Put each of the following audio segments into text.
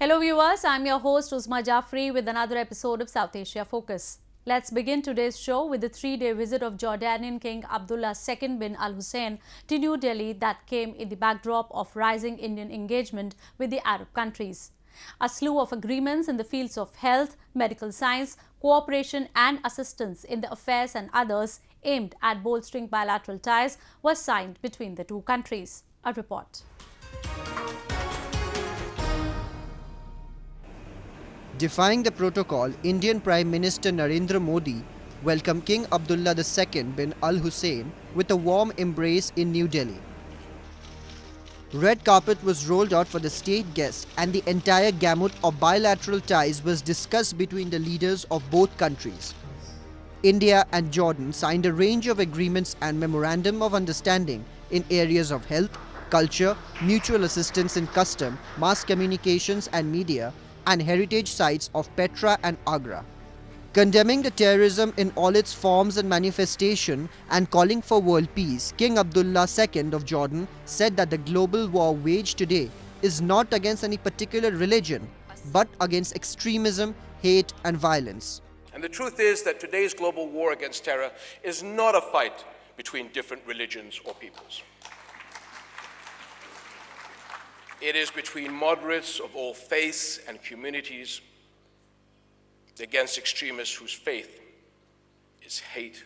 Hello viewers, I'm your host Uzma Jafri with another episode of South Asia Focus. Let's begin today's show with the 3-day visit of Jordanian King Abdullah II bin Al-Hussein to New Delhi that came in the backdrop of rising Indian engagement with the Arab countries. A slew of agreements in the fields of health, medical science, cooperation and assistance in the affairs and others aimed at bolstering bilateral ties was signed between the two countries. A report. Defying the protocol, Indian Prime Minister Narendra Modi welcomed King Abdullah II bin Al-Hussein with a warm embrace in New Delhi. Red carpet was rolled out for the state guest and the entire gamut of bilateral ties was discussed between the leaders of both countries. India and Jordan signed a range of agreements and memorandum of understanding in areas of health, culture, mutual assistance in custom, mass communications and media, and heritage sites of Petra and Agra. Condemning the terrorism in all its forms and manifestation and calling for world peace, King Abdullah II of Jordan said that the global war waged today is not against any particular religion, but against extremism, hate and violence. And the truth is that today's global war against terror is not a fight between different religions or peoples. It is between moderates of all faiths and communities against extremists whose faith is hate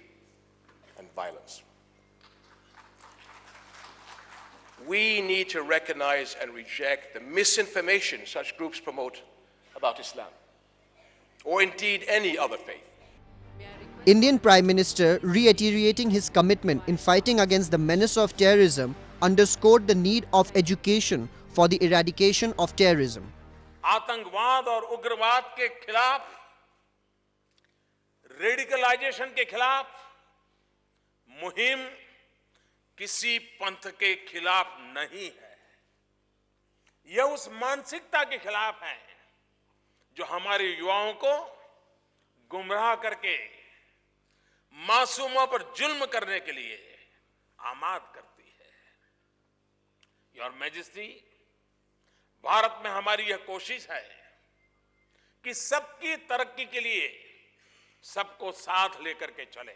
and violence. We need to recognize and reject the misinformation such groups promote about Islam, or indeed any other faith. Indian Prime Minister, reiterating his commitment in fighting against the menace of terrorism, underscored the need of education for the eradication of terrorism. आतंकवाद और उग्रवाद के खिलाफ, radicalisation के खिलाफ मुहिम किसी पंथ के खिलाफ नहीं है। यह उस मानसिकता के खिलाफ है जो हमारे युवाओं को गुमराह करके मासूमों पर जुल्म करने के लिए आमाद करती है। योर मैजेस्टी, भारत में हमारी यह कोशिश है कि सबकी तरक्की के लिए सबको साथ लेकर के चले।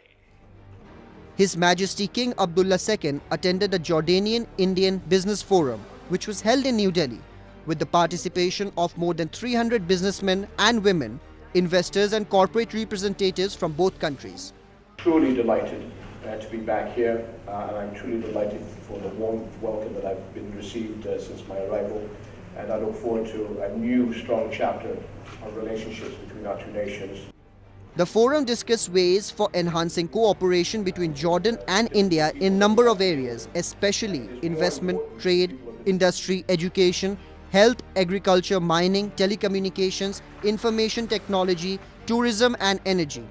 His Majesty King Abdullah II attended the Jordanian Indian Business Forum, which was held in New Delhi, with the participation of more than 300 businessmen and women, investors and corporate representatives from both countries. Truly delighted to be back here, and I'm truly delighted for the warm welcome that I've been received since my arrival. And I look forward to a new, strong chapter of relationships between our two nations. The forum discussed ways for enhancing cooperation between Jordan and India in a number of areas, especially investment, trade, industry, education, health, agriculture, mining, telecommunications, information technology, tourism and energy.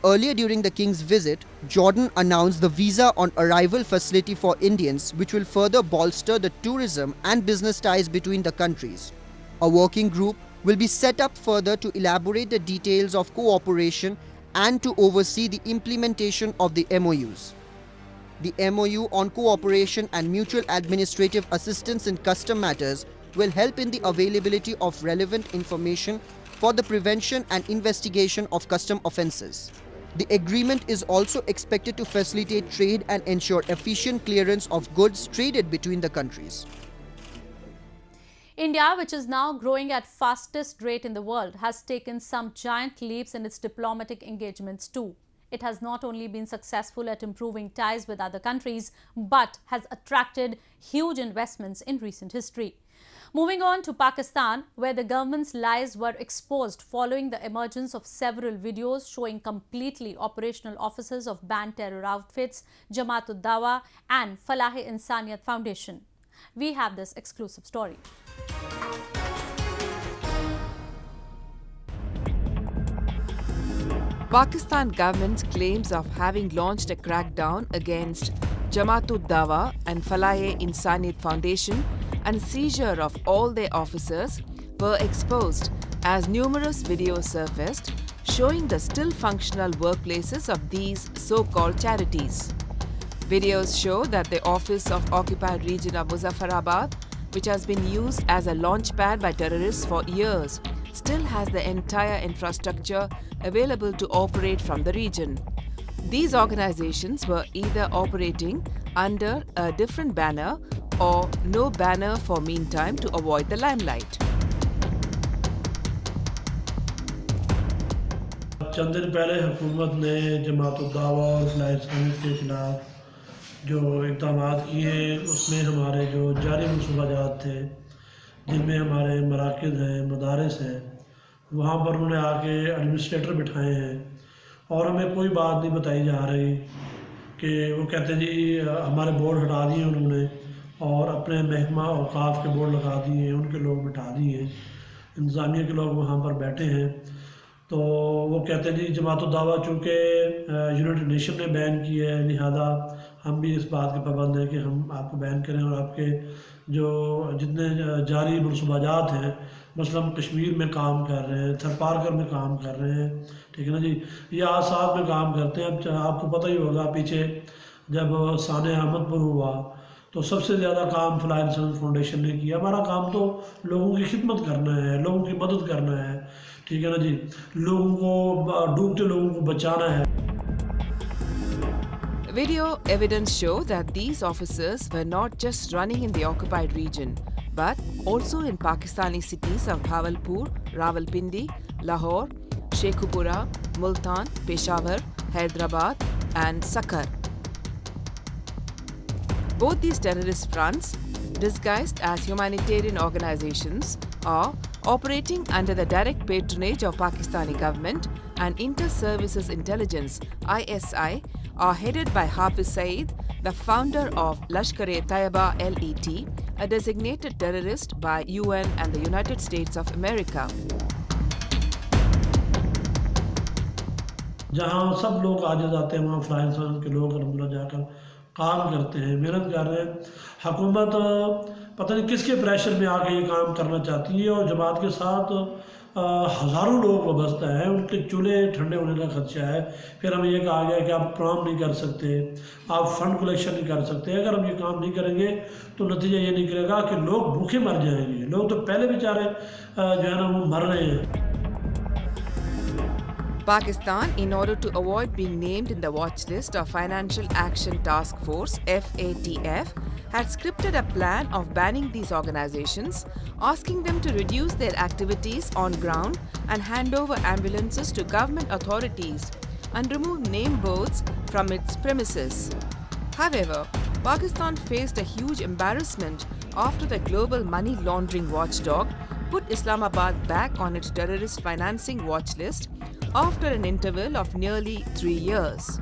Earlier during the King's visit, Jordan announced the visa on arrival facility for Indians, which will further bolster the tourism and business ties between the countries. A working group will be set up further to elaborate the details of cooperation and to oversee the implementation of the MOUs. The MOU on cooperation and mutual administrative assistance in custom matters will help in the availability of relevant information for the prevention and investigation of custom offences. The agreement is also expected to facilitate trade and ensure efficient clearance of goods traded between the countries. India, which is now growing at fastest rate in the world, has taken some giant leaps in its diplomatic engagements too. It has not only been successful at improving ties with other countries, but has attracted huge investments in recent history. Moving on to Pakistan, where the government's lies were exposed following the emergence of several videos showing completely operational offices of banned terror outfits, Jamaat-ud-Dawah and Falah-e-Insaaniyat Foundation. We have this exclusive story. Pakistan government's claims of having launched a crackdown against Jamaat-ud-Dawah and Falah-e-Insaaniyat Foundation and seizure of all their officers were exposed as numerous videos surfaced showing the still functional workplaces of these so-called charities. Videos show that the office of occupied region of Muzaffarabad which has been used as a launchpad by terrorists for years, still has the entire infrastructure available to operate from the region. These organizations were either operating under a different banner or no banner for meantime to avoid the limelight. चंद दिन पहले हुकूमत ने जमात-उद-दावा और फलाह-ए-इंसानियत के खिलाफ जो इक़दाम किए उसमें हमारे जो जारी मनसूबाजात थे जिनमें हमारे मराकज़ हैं, मदारिस हैं, वहाँ पर उन्होंने आके एडमिनिस्ट्रेटर बिठाए हैं और हमें कोई बात नहीं बताई जा रही कि वो कहते हैं जी हमारे बोर्ड हटा दिए उन्होंने और अपने महकमा औकाफ के बोर्ड लगा दिए, उनके लोग बिठा दिए, इंतज़ामिया के लोग वहाँ पर बैठे हैं। तो वो कहते हैं जी जमात-उद-दावा चूँकि यूनाइटेड नेशन ने बैन की है, लिहाजा हम भी इस बात के पाबंद हैं कि हम आपको बैन करें और आपके जो जितने जारी मनसूबाजात हैं, मसलन कश्मीर में काम कर रहे हैं, थरपारकर में काम कर रहे हैं, ठीक है ना जी, या आसाद में काम करते हैं। अब आपको पता ही होगा पीछे जब साने अहमदपुर हुआ तो सबसे ज़्यादा काम फलाह-ए-इंसानियत फाउंडेशन ने किया। हमारा काम तो लोगों की खिदमत करना है, लोगों की मदद करना है, ठीक है ना जी, लोगों को डूबते लोगों को बचाना है। Video evidence show that these officers were not just running in the occupied region, but also in Pakistani cities of Bhavalpur, Rawalpindi, Lahore, Sheikhupura, Multan, Peshawar, Hyderabad and Sakkar. Both these terrorist fronts, disguised as humanitarian organizations, are operating under the direct patronage of Pakistani government, and Inter-Services Intelligence (ISI) are headed by Hafiz Saeed, the founder of Lashkar-e-Taiba LET, a designated terrorist by UN and the United States of America. जहाँ सब लोग आजिज़ आते हैं वहाँ फलाह-ए-इंसानियत के लोग अलहम्दुलिल्लाह जाकर काम करते हैं, मेहनत कर रहे हैं। हुकूमत पता नहीं किसके प्रेशर में आके ये काम करना चाहती है और जमात के साथ हज़ारों लोग वाबस्ता हैं, उनके चूल्हे ठंडे होने का खदशा है। फिर हमें ये कहा गया कि आप प्रोग्राम नहीं कर सकते, आप फंड कलेक्शन नहीं कर सकते। अगर हम ये काम नहीं करेंगे तो नतीजा ये निकलेगा कि लोग भूखे मर जाएंगे। लोग तो पहले बेचारे जो है ना वो मर रहे हैं। Pakistan, in order to avoid being named in the watch list of Financial Action Task Force (FATF), had scripted a plan of banning these organizations, asking them to reduce their activities on ground and hand over ambulances to government authorities and remove name boards from its premises. However, Pakistan faced a huge embarrassment after the global money laundering watchdog put Islamabad back on its terrorist financing watch list after an interval of nearly 3 years.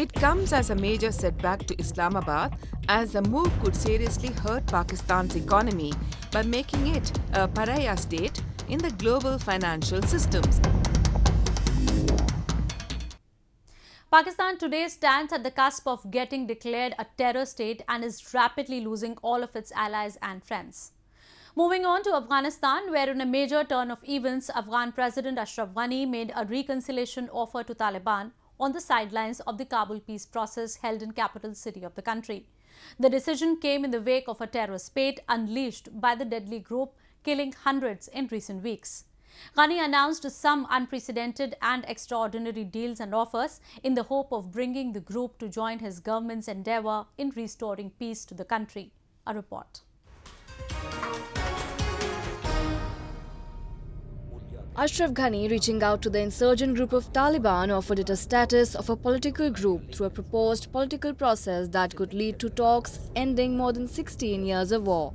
It comes as a major setback to Islamabad, as the move could seriously hurt Pakistan's economy by making it a pariah state in the global financial systems. Pakistan today stands at the cusp of getting declared a terror state and is rapidly losing all of its allies and friends. Moving on to Afghanistan, where in a major turn of events, Afghan President Ashraf Ghani made a reconciliation offer to Taliban on the sidelines of the Kabul peace process held in capital city of the country. The decision came in the wake of a terror spate unleashed by the deadly group, killing hundreds in recent weeks. Ghani announced some unprecedented and extraordinary deals and offers in the hope of bringing the group to join his government's endeavor in restoring peace to the country. A report. Ashraf Ghani, reaching out to the insurgent group of Taliban, offered it a status of a political group through a proposed political process that could lead to talks ending more than 16 years of war.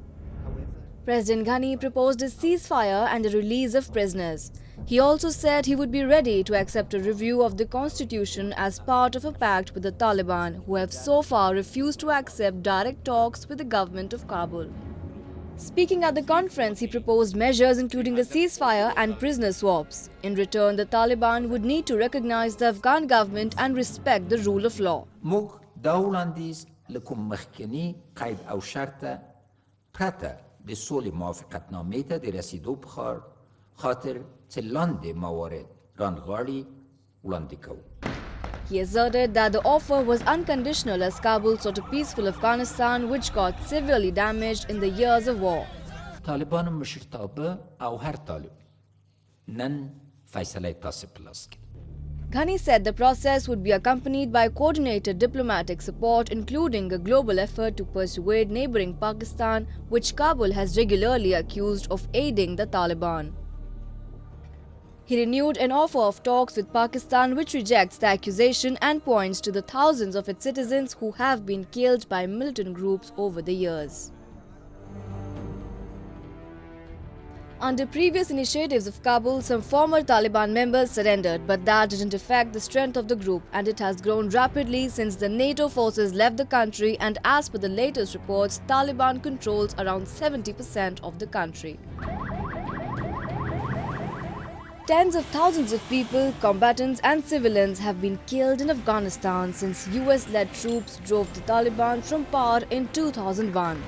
President Ghani proposed a ceasefire and a release of prisoners. He also said he would be ready to accept a review of the constitution as part of a pact with the Taliban, who have so far refused to accept direct talks with the government of Kabul. Speaking at the conference, he proposed measures including a ceasefire and prisoner swaps. In return, the Taliban would need to recognize the Afghan government and respect the rule of law. موږ دا وړاندیز له کوم مخکني قید او شرطه پرته د سولې موافقتنامې ته د رسیدو په خاطر څه لاندې موارد رانغاړي وړاندې کوو. He asserted that the offer was unconditional as Kabul sought a peaceful Afghanistan which got severely damaged in the years of war. طالبان مشرتابه او هر طالب نن فیصله تاسو پلاس کی. Ghani said the process would be accompanied by coordinated diplomatic support, including a global effort to persuade neighboring Pakistan, which Kabul has regularly accused of aiding the Taliban. He renewed an offer of talks with Pakistan, which rejects the accusation and points to the thousands of its citizens who have been killed by militant groups over the years. Under previous initiatives of Kabul, some former Taliban members surrendered, but that didn't affect the strength of the group, and it has grown rapidly since the NATO forces left the country, and as per the latest reports, Taliban controls around 70% of the country. Tens of thousands of people, combatants and civilians have been killed in Afghanistan since US-led troops drove the Taliban from power in 2001.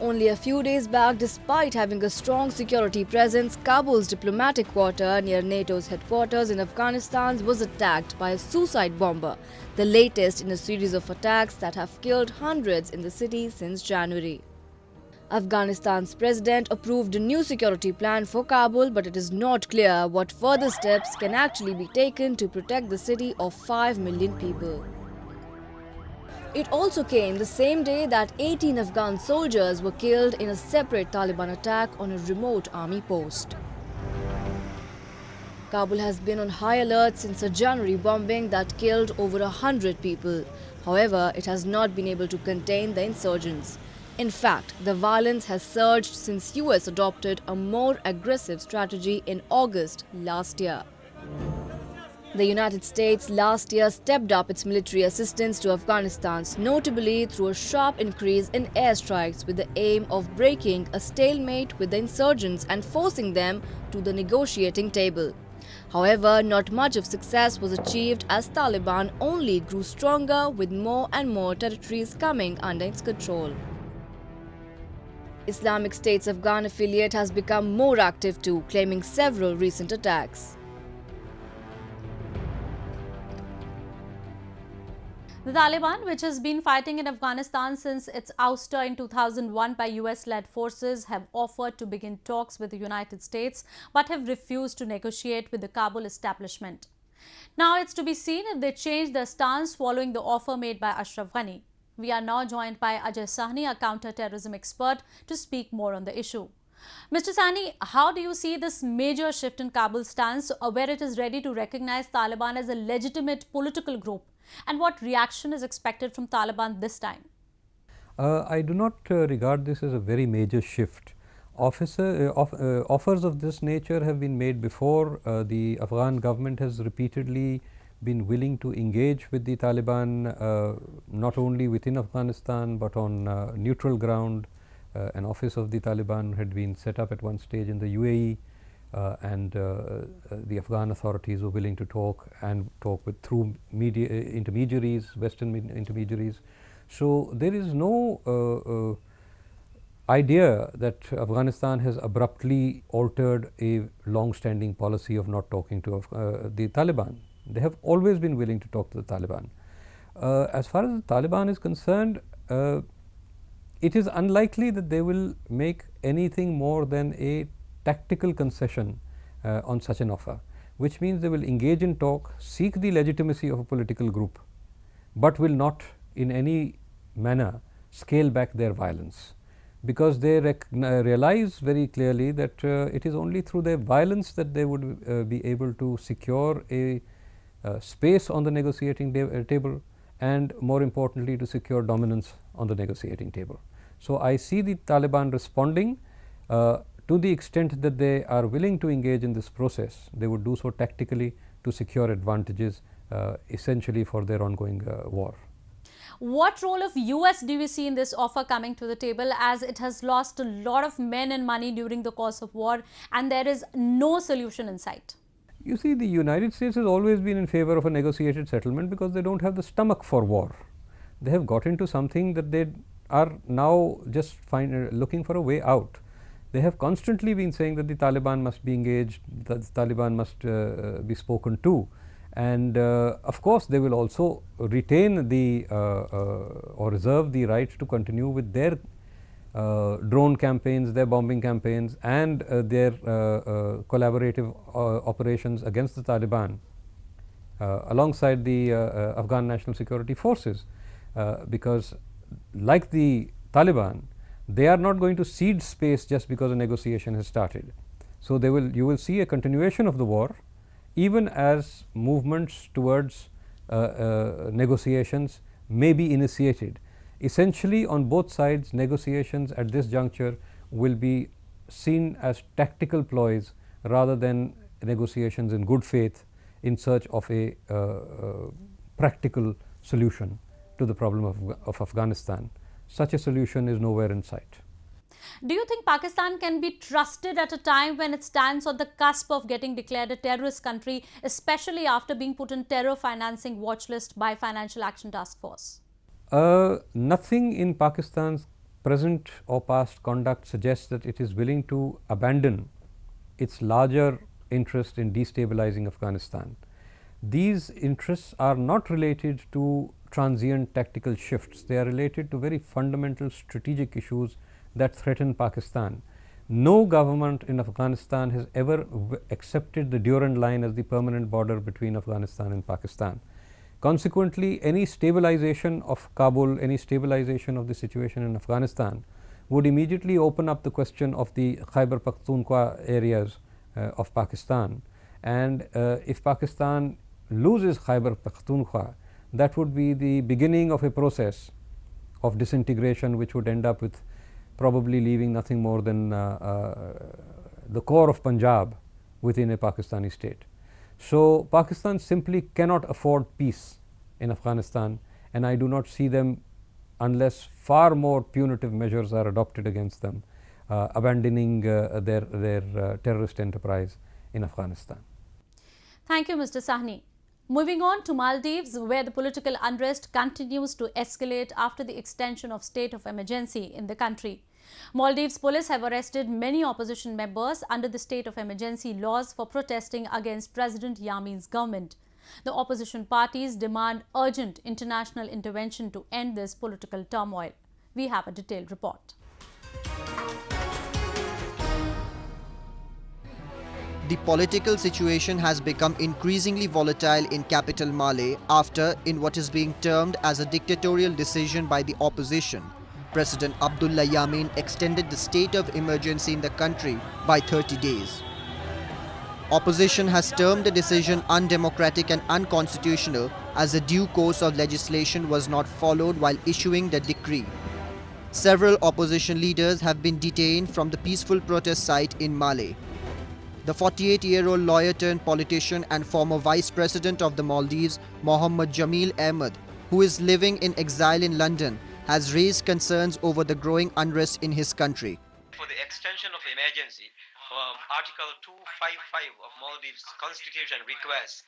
Only a few days back, despite having a strong security presence, Kabul's diplomatic quarter near NATO's headquarters in Afghanistan was attacked by a suicide bomber, the latest in a series of attacks that have killed hundreds in the city since January. Afghanistan's president approved a new security plan for Kabul, but it is not clear what further steps can actually be taken to protect the city of 5 million people. It also came the same day that 18 Afghan soldiers were killed in a separate Taliban attack on a remote army post. Kabul has been on high alert since a January bombing that killed over 100 people. However, it has not been able to contain the insurgents. In fact, the violence has surged since US adopted a more aggressive strategy in August last year. The United States last year stepped up its military assistance to Afghanistan, notably through a sharp increase in airstrikes with the aim of breaking a stalemate with the insurgents and forcing them to the negotiating table. However, not much of success was achieved as Taliban only grew stronger with more and more territories coming under its control. Islamic State's Afghan affiliate has become more active too, claiming several recent attacks. The Taliban, which has been fighting in Afghanistan since its ouster in 2001 by US-led forces, have offered to begin talks with the United States but have refused to negotiate with the Kabul establishment. Now it's to be seen if they change their stance following the offer made by Ashraf Ghani. We are now joined by Ajay Sahni, a counter-terrorism expert, to speak more on the issue. Mr. Sahni, how do you see this major shift in Kabul's stance, where it is ready to recognize Taliban as a legitimate political group? And what reaction is expected from Taliban this time? I do not regard this as a very major shift. Offers of this nature have been made before. The Afghan government has repeatedly been willing to engage with the Taliban, not only within Afghanistan but on neutral ground. An office of the Taliban had been set up at one stage in the UAE. And the Afghan authorities were willing to talk with through intermediaries, Western intermediaries. So there is no idea that Afghanistan has abruptly altered a long-standing policy of not talking to the Taliban. They have always been willing to talk to the Taliban. As far as the Taliban is concerned, it is unlikely that they will make anything more than a tactical concession on such an offer, which means they will engage in talk, seek the legitimacy of a political group, but will not in any manner scale back their violence, because they realize very clearly that it is only through their violence that they would be able to secure a space on the negotiating table, and more importantly to secure dominance on the negotiating table. So I see the Taliban responding to the extent that they are willing to engage in this process. They would do so tactically to secure advantages essentially for their ongoing war. What role of US do you see in this offer coming to the table, as it has lost a lot of men and money during the course of war and there is no solution in sight? You see, the United States has always been in favor of a negotiated settlement because they don't have the stomach for war. They have got into something that they are now just looking for a way out. They have constantly been saying that the Taliban must be engaged, that the Taliban must be spoken to, and of course they will also retain the or reserve the right to continue with their drone campaigns, their bombing campaigns, and their collaborative operations against the Taliban alongside the Afghan National Security Forces, because like the Taliban, they are not going to cede space just because a negotiation has started. So you will see a continuation of the war, even as movements towards negotiations may be initiated. Essentially, on both sides, negotiations at this juncture will be seen as tactical ploys rather than negotiations in good faith in search of a practical solution to the problem of Afghanistan. Such a solution is nowhere in sight. Do you think Pakistan can be trusted at a time when it stands on the cusp of getting declared a terrorist country, especially after being put on terror financing watch list by Financial Action Task Force? Nothing in Pakistan's present or past conduct suggests that it is willing to abandon its larger interest in destabilizing Afghanistan. These interests are not related to transient tactical shifts. They are related to very fundamental strategic issues that threaten Pakistan. No government in Afghanistan has ever accepted the Durand line as the permanent border between Afghanistan and Pakistan. Consequently, any stabilization of Kabul, any stabilization of the situation in Afghanistan would immediately open up the question of the Khyber Pakhtunkhwa areas of Pakistan. And if Pakistan loses Khyber Pakhtunkhwa, that would be the beginning of a process of disintegration, which would end up with probably leaving nothing more than the core of Punjab within a Pakistani state. So, Pakistan simply cannot afford peace in Afghanistan, and I do not see them, unless far more punitive measures are adopted against them, abandoning their terrorist enterprise in Afghanistan. Thank you, Mr. Sahni. Moving on to Maldives, where the political unrest continues to escalate after the extension of state of emergency in the country. Maldives police have arrested many opposition members under the state of emergency laws for protesting against President Yameen's government. The opposition parties demand urgent international intervention to end this political turmoil. We have a detailed report. The political situation has become increasingly volatile in capital Malé after, in what is being termed as a dictatorial decision by the opposition, President Abdullah Yameen extended the state of emergency in the country by 30 days. Opposition has termed the decision undemocratic and unconstitutional as the due course of legislation was not followed while issuing the decree. Several opposition leaders have been detained from the peaceful protest site in Malé. The 48-year-old lawyer turned politician and former Vice President of the Maldives, Mohammad Jamil Ahmed, who is living in exile in London, has raised concerns over the growing unrest in his country. For the extension of emergency, Article 255 of Maldives Constitution requests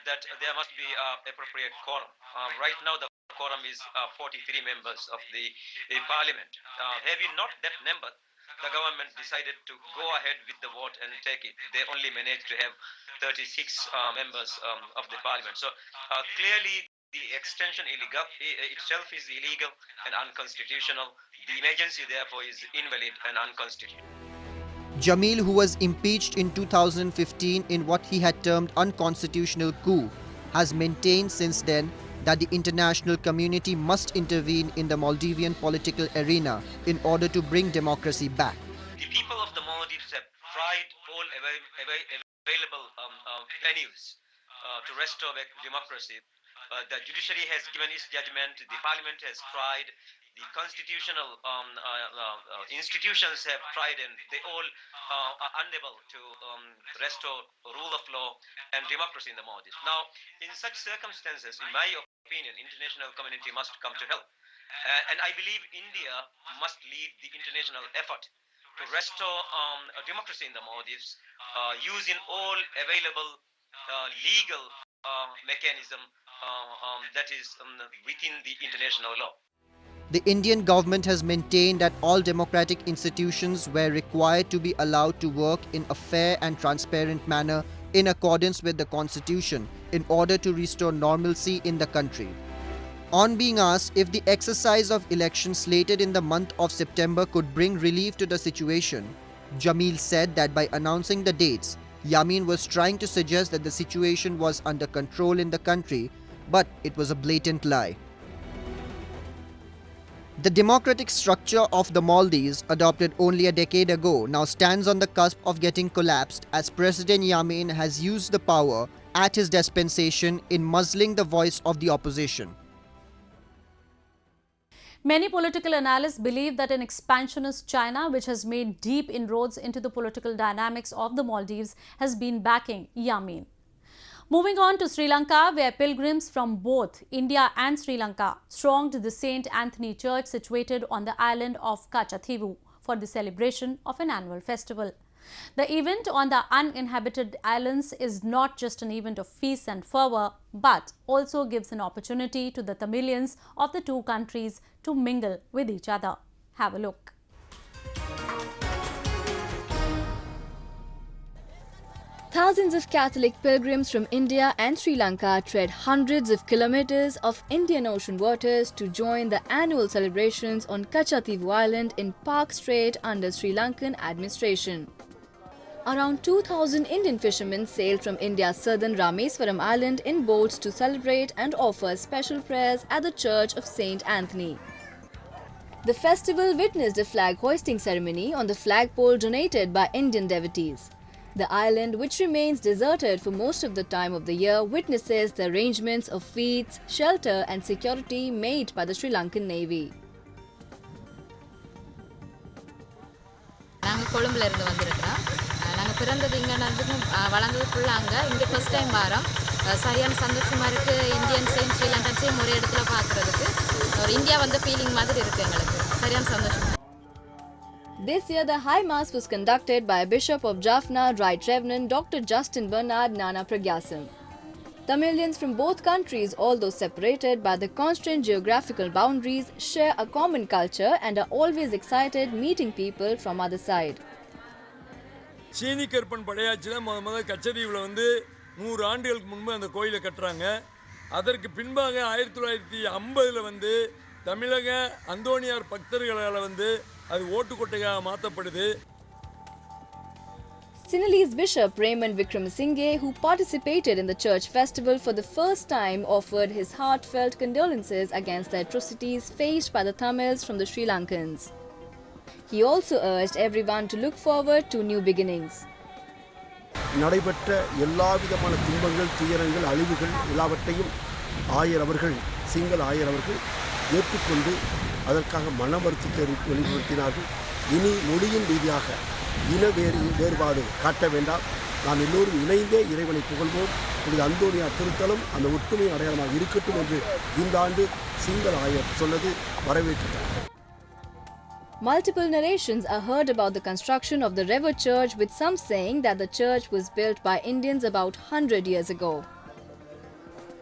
that there must be appropriate quorum. Right now the quorum is 43 members of the parliament. Having not that number, the government decided to go ahead with the vote and take it. They only managed to have 36 members of the parliament. So clearly the extension itself is illegal and unconstitutional. The emergency therefore is invalid and unconstitutional. Jamil, who was impeached in 2015 in what he had termed unconstitutional coup, has maintained since then that the international community must intervene in the Maldivian political arena in order to bring democracy back. The people of the Maldives have tried all available venues to restore back democracy. The judiciary has given its judgment, the parliament has tried, the constitutional institutions have tried, and they all are unable to restore rule of law and democracy in the Maldives. Now, in such circumstances, in my opinion, international community must come to help. And I believe India must lead the international effort to restore democracy in the Maldives using all available legal mechanism that is within the international law. The Indian government has maintained that all democratic institutions were required to be allowed to work in a fair and transparent manner in accordance with the constitution in order to restore normalcy in the country. On being asked if the exercise of elections slated in the month of September could bring relief to the situation, Jameel said that by announcing the dates, Yameen was trying to suggest that the situation was under control in the country, but it was a blatant lie. The democratic structure of the Maldives, adopted only a decade ago, now stands on the cusp of getting collapsed as President Yameen has used the power at his dispensation in muzzling the voice of the opposition. Many political analysts believe that an expansionist China, which has made deep inroads into the political dynamics of the Maldives, has been backing Yameen. Moving on to Sri Lanka, where pilgrims from both India and Sri Lanka thronged the St. Anthony Church situated on the island of Kachatheevu for the celebration of an annual festival. The event on the uninhabited islands is not just an event of feast and fervour, but also gives an opportunity to the Tamilians of the two countries to mingle with each other. Have a look. Thousands of Catholic pilgrims from India and Sri Lanka tread hundreds of kilometers of Indian Ocean waters to join the annual celebrations on Kachatheevu Island in Park Strait under Sri Lankan administration. Around 2,000 Indian fishermen sailed from India's southern Rameswaram Island in boats to celebrate and offer special prayers at the Church of St. Anthony. The festival witnessed a flag hoisting ceremony on the flagpole donated by Indian devotees. The island, which remains deserted for most of the time of the year, witnesses the arrangements of feasts, shelter and security made by the Sri Lankan Navy. நாங்கள் கொழும்புல இருந்து வந்திருக்கிறோம். நாங்கள் பிறந்தது இங்கே நடந்துக்கும் வளர்ந்தது ஃபுல்லாக அங்கே இங்கே ஃபர்ஸ்ட் டைம் வரோம். சரியான சந்தோஷமாக இருக்குது. இந்தியன்ஸையும் ஸ்ரீலங்கன்ஸையும் ஒரே இடத்துல பார்க்குறதுக்கு ஒரு இந்தியா வந்த ஃபீலிங் மாதிரி இருக்குது எங்களுக்கு. சரியான சந்தோஷம். This year, the High Mass was conducted by Bishop of Jaffna, Right Reverend Dr. Justin Bernard Nana Pragyasam. Tamilians from both countries, although separated by the constrained geographical boundaries, share a common culture and are always excited meeting people from other side. சீனி கற்பன் படையாட்சியில் முதல் கச்சதீவில் வந்து 100 ஆண்டுகளுக்கு முன்பு அந்த கோயிலை கட்டுறாங்க. அதற்கு பின்பாக 1950 வந்து தமிழக அந்தோணியார் பக்தர்களால் வந்து அது ஓட்டுக்கொட்டையாக மாற்றப்படுது. Sinhalese Bishop Raymond Wickramasinghe, who participated in the church festival for the first time, offered his heartfelt condolences against the atrocities faced by the Tamils from the Sri Lankans. He also urged everyone to look forward to new beginnings. நடைபெற்ற எல்லாவிதமான துன்பங்கள், துயரங்கள், அழிவுகள் எல்லாவற்றையும் ஆயர் அவர்கள், சிங்கள ஆயர் அவர்கள் ஏற்றுக்கொண்டு அதற்காக மன வருத்தத்தை வெளிப்படுத்தினார்கள். இனி மொழியின் ரீதியாக இன வேறுபாடு காட்ட வேண்டாம். நாம் எல்லோரும் இணைந்தே இறைவனை புகழ்வோம். புனித அந்தோணியார் திருத்தலம் அந்த ஒற்றுமை அடையாளமாக இருக்கட்டும் என்று இந்த ஆண்டு சிங்கள ஆயர் சொன்னது வரவேற்றார். Multiple narrations are heard about the construction of the River Church, with some saying that the church was built by Indians about 100 years ago.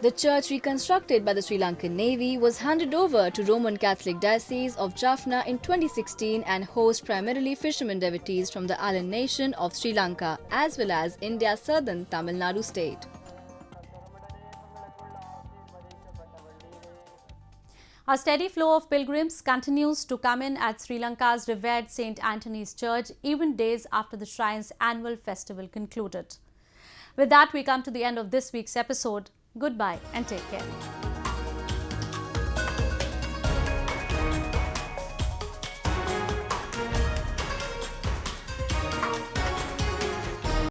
The church, reconstructed by the Sri Lankan Navy, was handed over to Roman Catholic Diocese of Jaffna in 2016 and hosts primarily fishermen devotees from the island nation of Sri Lanka, as well as India's southern Tamil Nadu state. A steady flow of pilgrims continues to come in at Sri Lanka's revered St. Anthony's Church, even days after the shrine's annual festival concluded. With that, we come to the end of this week's episode. Goodbye and take care.